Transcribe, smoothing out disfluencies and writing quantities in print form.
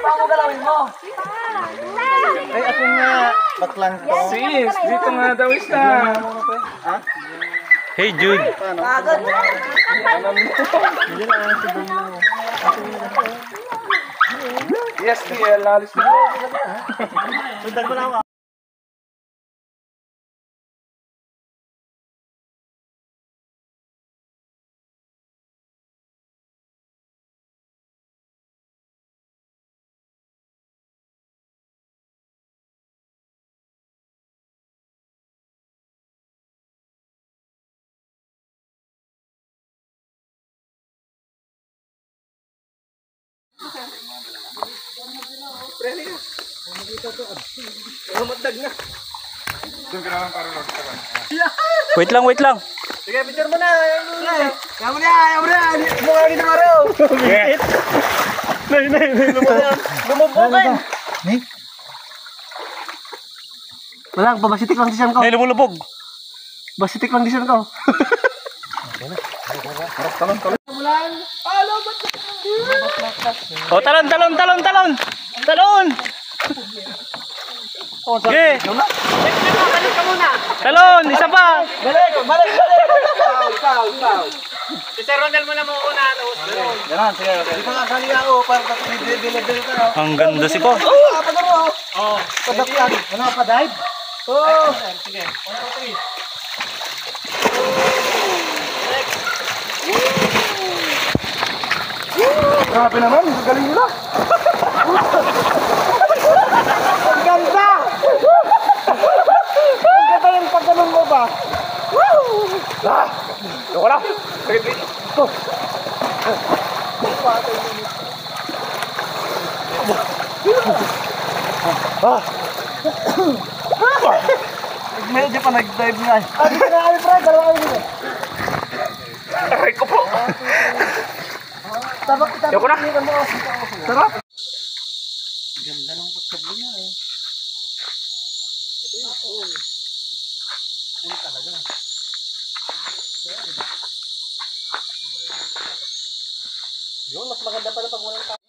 Paano galawin mo? Ay, ako nga. Baklang to. Sis, dito nga daw isa. Ha? Hey Jude. Pagod. Hindi lang ang sabihin mo. Yes, TL, alis na. Sundan mo na ako. Wait lang, wait lang. Sige, picture mo na. Ayaw mo na. Mukha ni Maro. Lumubugin. Ni? Wala, babasitik lang diyan ko. Hey, lumulubog. Basitik lang diyan ko. Oh, talon, talon, talon, talon. Talon. Okay. Talon, isa pa. Balik. Si Sir Ronel mo na muna. Ganun, sige. Dito nga kali ako para bibili-bili ka. Ang ganda si Po. Padaro. Oo. Padakyan. Ano pa dive? Oo. Sige, 1, 2, 3. Grabe naman, galing nila. Ang ganda! Ang ganda yung pagganong mo ba? Loko na. Sige, Medyo pa nag-dive nga. Dito na kami, Fred. Dalawa kami dito. aray ko po. Tabak kita. Loko na. Sarap. Ganda ng pagkablo niya eh. Yun, mas maganda pala pag walang tao.